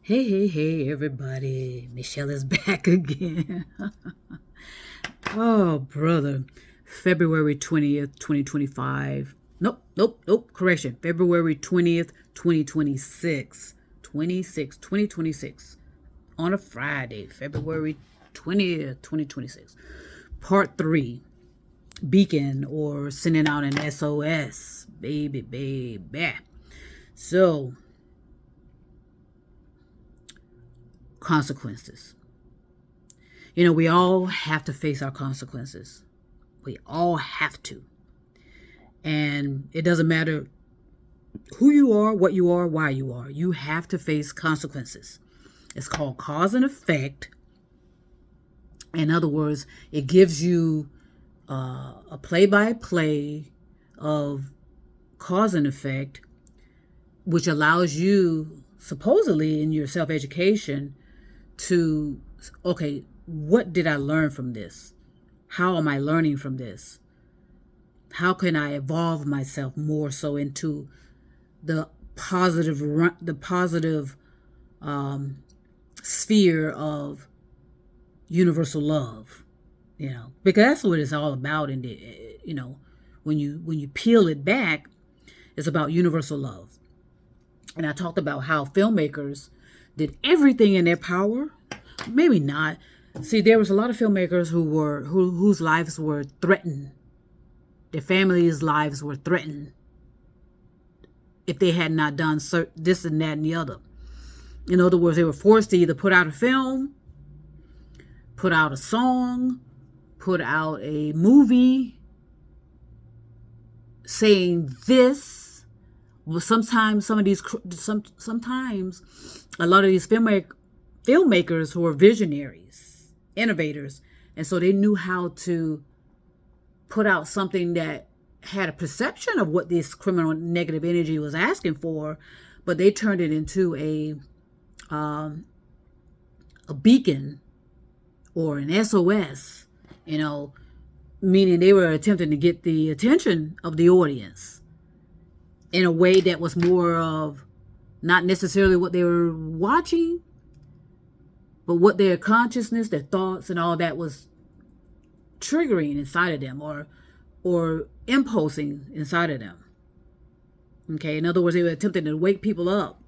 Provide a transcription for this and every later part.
Hey, everybody. Michelle is back again. Oh, brother. February 20th, 2025. Nope. Correction. February 20th, 2026. 2026. On a Friday, February 20th, 2026. Part 3. Beacon or sending out an S.O.S. Baby. So, consequences. We all have to face our consequences. We all have to. And it doesn't matter who you are, what you are, why you are. You have to face consequences. It's called cause and effect. In other words, it gives you a play-by-play of cause and effect, which allows you, supposedly in your self-education, to, okay, what did I learn from this? How am I learning from this? How can I evolve myself more so into the positive sphere of universal love? Because that's what it's all about. And when you peel it back, it's about universal love. And I talked about how filmmakers did everything in their power. Maybe not. See, there was a lot of filmmakers whose lives were threatened. Their families' lives were threatened if they had not done this and that and the other. In other words, they were forced to either put out a film, put out a song, put out a movie saying this. Well, sometimes a lot of these filmmakers who were visionaries, innovators, and so they knew how to put out something that had a perception of what this criminal negative energy was asking for, but they turned it into a beacon or an SOS, meaning they were attempting to get the attention of the audience in a way that was more of not necessarily what they were watching, but what their consciousness, their thoughts, and all that was triggering inside of them or impulsing inside of them. Okay, in other words, they were attempting to wake people up,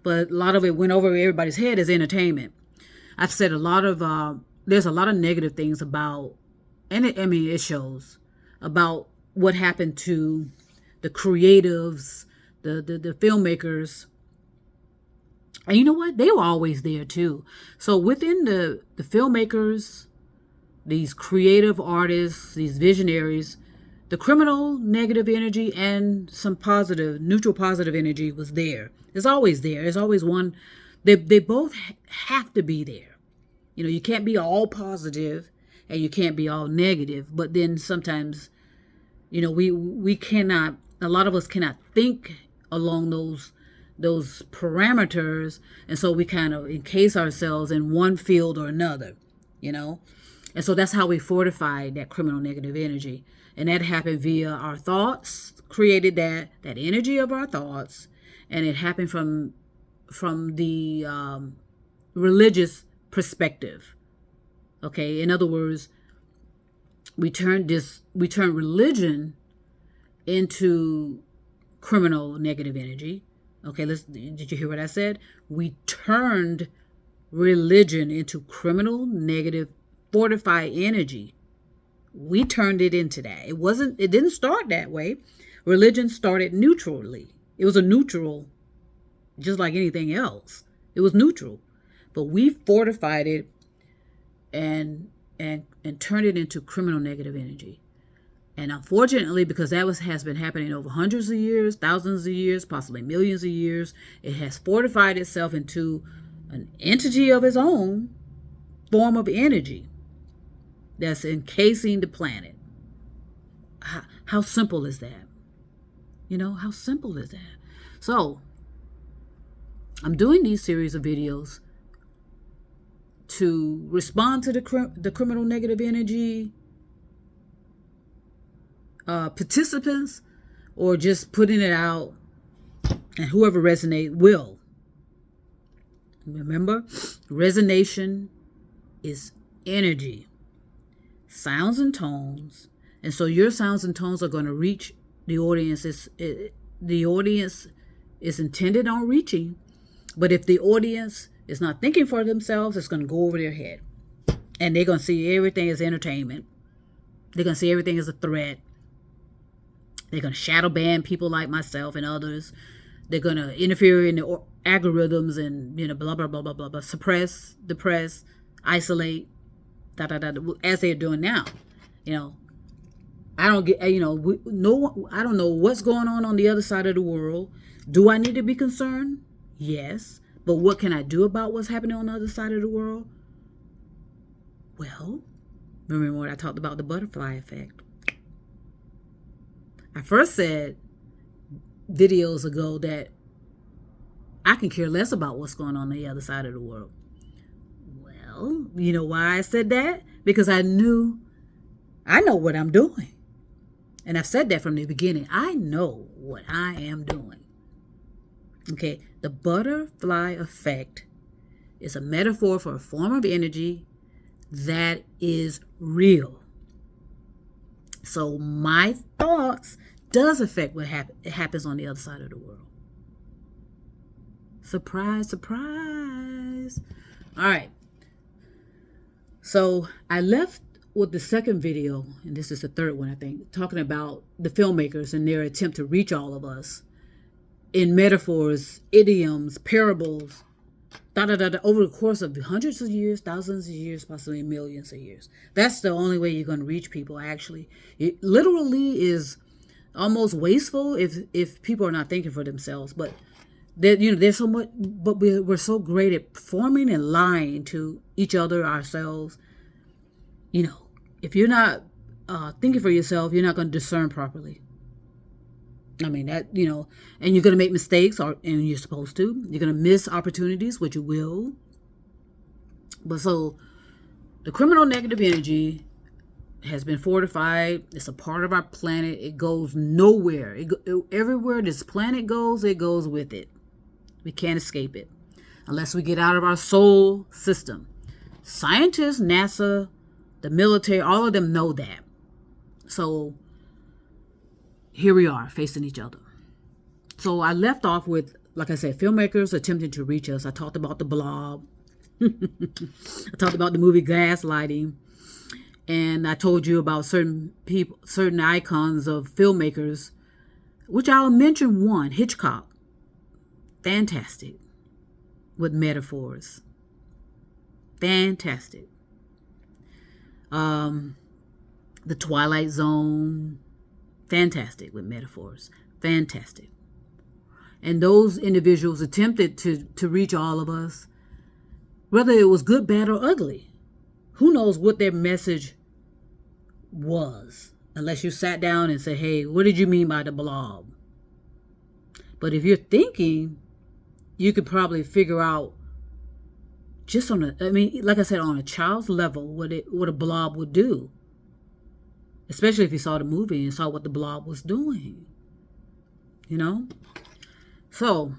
but a lot of it went over everybody's head as entertainment. I've said there's a lot of negative things about, and it shows about what happened to the creatives, the filmmakers. And you know what? They were always there too. So within the filmmakers, these creative artists, these visionaries, the criminal negative energy and some positive, neutral positive energy was there. It's always there. It's always one. They both have to be there. You can't be all positive and you can't be all negative. But then sometimes, we cannot, a lot of us cannot think along those parameters. And so we kind of encase ourselves in one field or another, And so that's how we fortify that criminal negative energy. And that happened via our thoughts, created that energy of our thoughts. And it happened from the religious perspective. Okay, in other words, we turned religion into criminal negative energy. Okay, did you hear what I said? We turned religion into criminal negative fortified energy. We turned it into that. It didn't start that way. Religion started neutrally. It was a neutral, just like anything else. It was neutral. But we fortified it and turned it into criminal negative energy. And unfortunately, because has been happening over hundreds of years, thousands of years, possibly millions of years, it has fortified itself into an entity of its own form of energy that's encasing the planet. How simple is that? How simple is that? So, I'm doing these series of videos to respond to the criminal negative energy participants, or just putting it out, and whoever resonates will. Remember, resonation is energy, sounds and tones. And so your sounds and tones are going to reach the audience. The audience is intended on reaching. But if the audience is not thinking for themselves, it's going to go over their head. And they're going to see everything as entertainment. They're going to see everything as a threat. They're going to shadow ban people like myself and others. They're going to interfere in the algorithms and, blah, blah, blah, blah, blah, blah. Suppress, depress, isolate, as they're doing now. I don't get, I don't know what's going on the other side of the world. Do I need to be concerned? Yes. But what can I do about what's happening on the other side of the world? Well, remember what I talked about, the butterfly effect. I first said videos ago that I can care less about what's going on the other side of the world. Well, you know why I said that? Because I know what I'm doing. And I've said that from the beginning. I know what I am doing. Okay, the butterfly effect is a metaphor for a form of energy that is real. So my thoughts does affect what happens on the other side of the world. Surprise, surprise. All right. So I left with the second video, and this is the third one, I think, talking about the filmmakers and their attempt to reach all of us in metaphors, idioms, parables, over the course of hundreds of years, thousands of years, possibly millions of years. That's the only way you're going to reach people, actually. It literally is almost wasteful if people are not thinking for themselves. But there's so much, but we're so great at performing and lying to each other, ourselves. If you're not thinking for yourself, you're not going to discern properly. I mean, and you're going to make mistakes, and you're supposed to. You're going to miss opportunities, which you will. But so the criminal negative energy has been fortified. It's a part of our planet. It goes nowhere. Everywhere this planet goes, it goes with it. We can't escape it unless we get out of our soul system. Scientists, NASA, the military, all of them know that. So here we are facing each other. So I left off with, like I said, filmmakers attempting to reach us. I talked about the Blob. I talked about the movie Gaslighting. And I told you about certain people, certain icons of filmmakers, which I'll mention one, Hitchcock. Fantastic with metaphors. Fantastic. The Twilight Zone. Fantastic with metaphors. Fantastic. And those individuals attempted to reach all of us, whether it was good, bad, or ugly. Who knows what their message was, unless you sat down and said, hey, what did you mean by the Blob? But if you're thinking, you could probably figure out just like I said, on a child's level, what a Blob would do. Especially if you saw the movie and saw what the Blob was doing. So,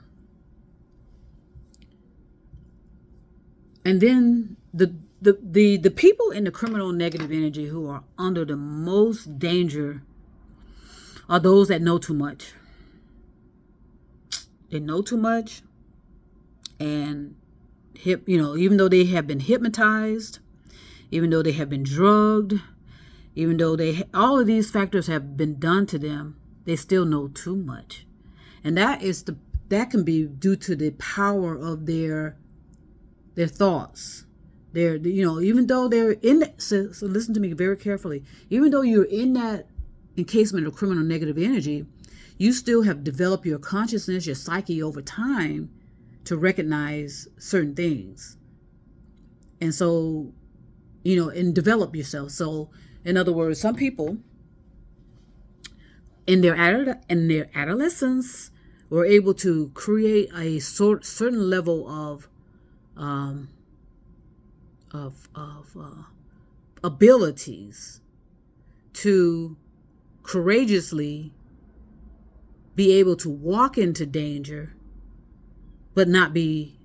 and then the people in the criminal negative energy who are under the most danger are those that know too much. They know too much, and even though they have been hypnotized, even though they have been drugged, even though all of these factors have been done to them, they still know too much. And that can be due to the power of their thoughts. Even though they're in that, so listen to me very carefully. Even though you're in that encasement of criminal negative energy, you still have developed your consciousness, your psyche over time to recognize certain things. And so, and develop yourself. So, in other words, some people in their adolescence were able to create a certain level of abilities to courageously be able to walk into danger, but not be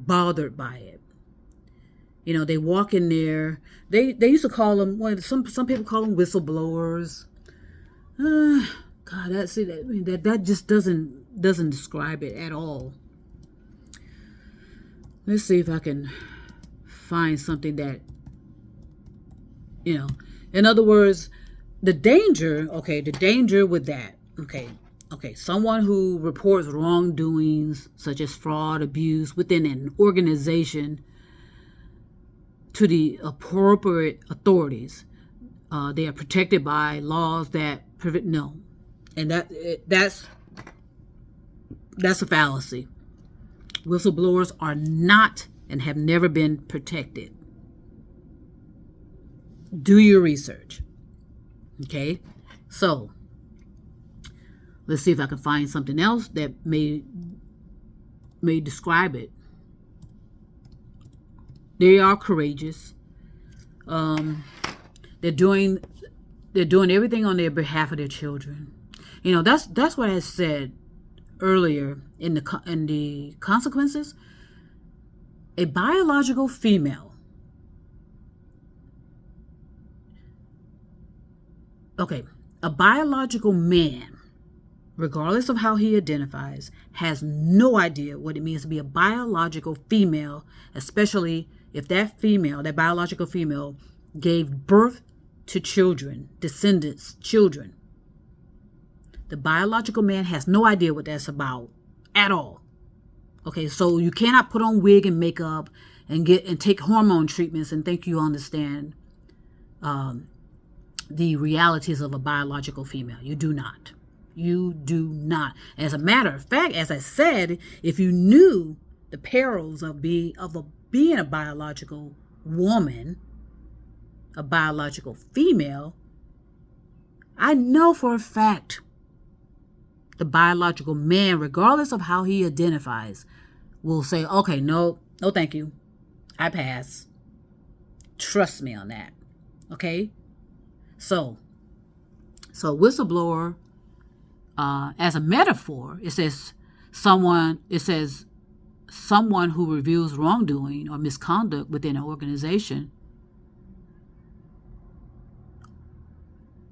bothered by it. You know, they walk in there. They used to call them, well, some people call them whistleblowers. God, that just doesn't describe it at all. Let's see if I can find something that, in other words, the danger with that, someone who reports wrongdoings such as fraud, abuse within an organization to the appropriate authorities, they are protected by laws that prevent, no. And that's a fallacy. Whistleblowers are not and have never been protected. Do your research. Okay? So, let's see if I can find something else that may describe it. They are courageous. They're doing everything on their behalf of their children. That's what I said earlier in the consequences. A biological female. A biological man, regardless of how he identifies, has no idea what it means to be a biological female, especially if that biological female, gave birth to children, descendants, children. The biological man has no idea what that's about at all. Okay, so you cannot put on wig and makeup and take hormone treatments and think you understand the realities of a biological female. You do not. You do not. As a matter of fact, as I said, if you knew the perils of being a biological woman, a biological female, I know for a fact the biological man, regardless of how he identifies, will say, okay, no, thank you. I pass. Trust me on that. Okay? So whistleblower, as a metaphor, it says someone who reveals wrongdoing or misconduct within an organization.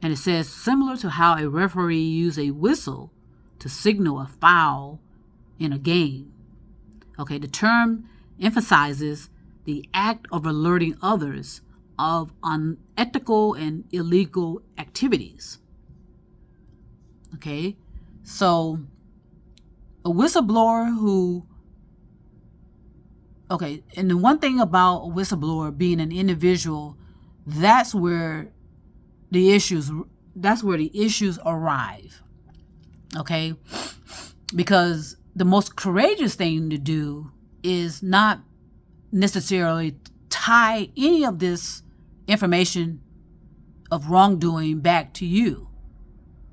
And it says, similar to how a referee uses a whistle to signal a foul in a game. Okay, the term emphasizes the act of alerting others of unethical and illegal activities. Okay, so a whistleblower and the one thing about a whistleblower being an individual, that's where the issues arrive. Okay, because the most courageous thing to do is not necessarily tie any of this information of wrongdoing back to you,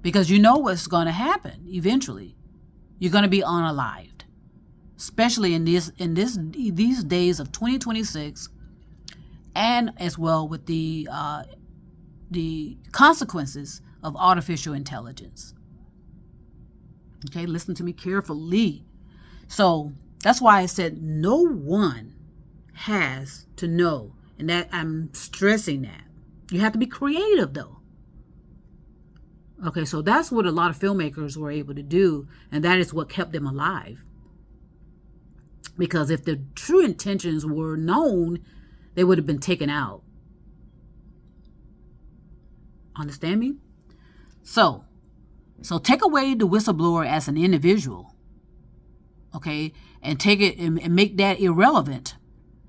because you know what's going to happen eventually. You're going to be unalived, especially in these days of 2026, and as well with the consequences of artificial intelligence. Okay, listen to me carefully. So that's why I said no one has to know, and that I'm stressing that. You have to be creative, though. Okay, so that's what a lot of filmmakers were able to do, and that is what kept them alive. Because if the true intentions were known, they would have been taken out. Understand me? So take away the whistleblower as an individual, okay, and take it and make that irrelevant,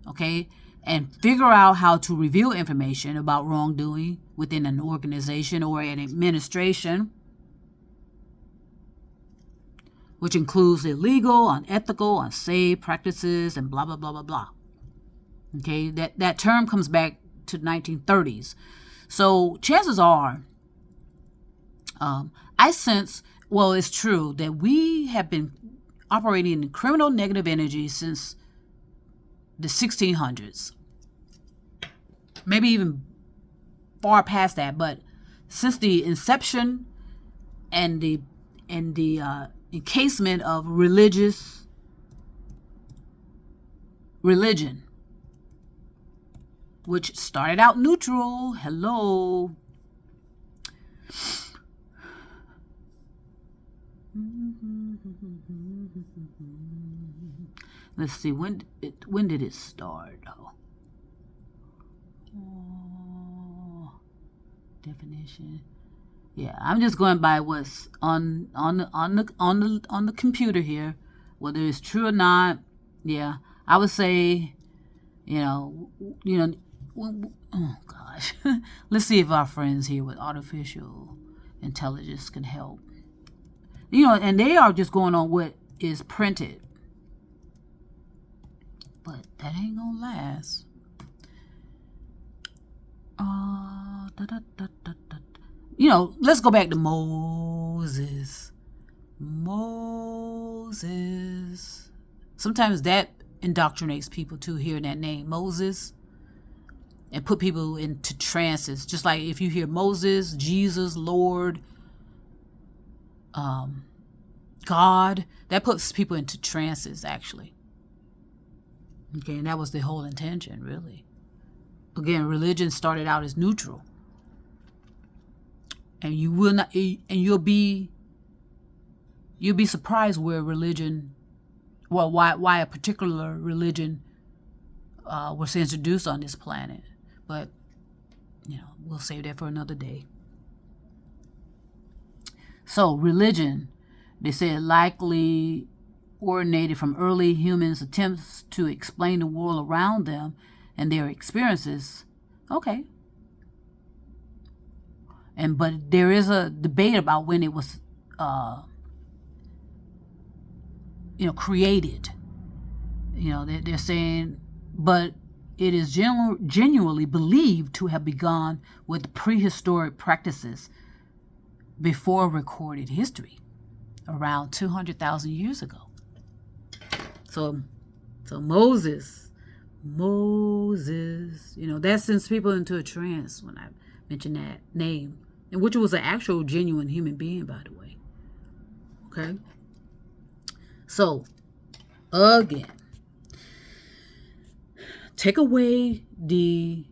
okay, and figure out how to reveal information about wrongdoing within an organization or an administration, which includes illegal, unethical, unsafe practices, and blah, blah, blah, blah, blah. Okay, that term comes back to the 1930s. So chances are, I sense, well, it's true that we have been operating in criminal negative energy since the 1600s. Maybe even far past that, but since the inception and the encasement of religious religion, which started out neutral. Hello. Let's see, when did it start? Definition. Yeah, I'm just going by what's on the computer here, whether it's true or not. Yeah, I would say, oh gosh, let's see if our friends here with artificial intelligence can help. And they are just going on what is printed, but that ain't gonna last. Let's go back to Moses. Sometimes that indoctrinates people too, hearing that name, Moses, and put people into trances. Just like if you hear Moses, Jesus, Lord, God, that puts people into trances, actually. Okay, and that was the whole intention, really. Again, religion started out as neutral. And you will not, and you'll be surprised where religion, well, why a particular religion was introduced on this planet. But we'll save that for another day. So religion, they said, likely originated from early humans' attempts to explain the world around them and their experiences. Okay. But there is a debate about when it was, created. They're saying, but it is genuinely believed to have begun with prehistoric practices before recorded history, around 200,000 years ago. So Moses, that sends people into a trance when I mention that name, and which was an actual genuine human being, by the way. Okay. So again, take away the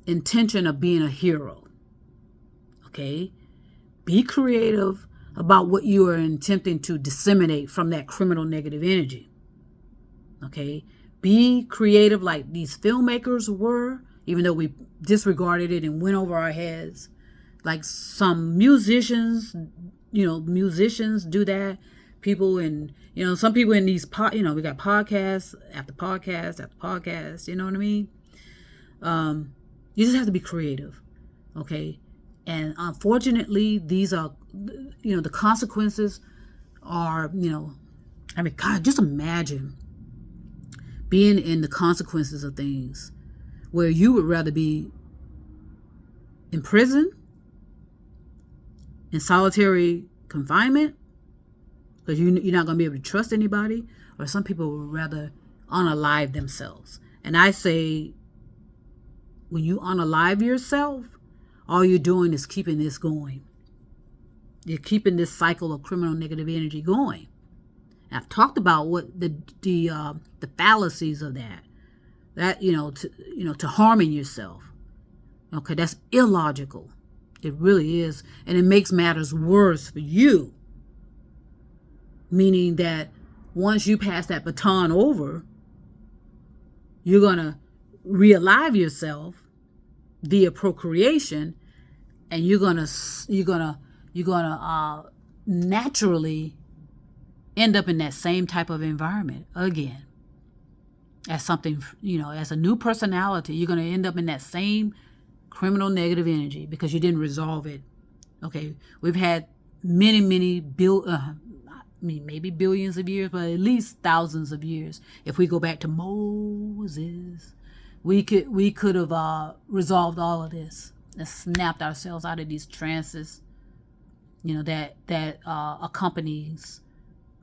intention of being a hero. Okay. Be creative about what you are attempting to disseminate from that criminal negative energy. Okay. Be creative like these filmmakers were, even though we disregarded it and went over our heads. Like some musicians do that. People in, some people in these, we got podcasts after podcasts after podcasts, you know what I mean? You just have to be creative, okay? And unfortunately, these are, the consequences are, God, just imagine being in the consequences of things where you would rather be in prison, in solitary confinement, because you're not going to be able to trust anybody, or some people would rather unalive themselves. And I say, when you unalive yourself, all you're doing is keeping this going. You're keeping this cycle of criminal negative energy going. And I've talked about what the fallacies of that to harming yourself. Okay, that's illogical. It really is, and it makes matters worse for you. Meaning that once you pass that baton over, you're gonna realive yourself via procreation, and you're gonna naturally end up in that same type of environment again. As something, as a new personality, you're gonna end up in that same criminal negative energy because you didn't resolve it. Okay, we've had many maybe billions of years, but at least thousands of years. If we go back to Moses, we could have resolved all of this and snapped ourselves out of these trances, that accompanies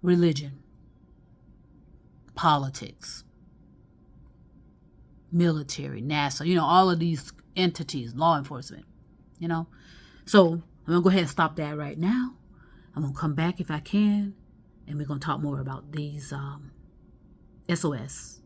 religion, politics, military, NASA, all of these entities, law enforcement, So I'm going to go ahead and stop that right now. I'm going to come back if I can, and we're going to talk more about these SOS.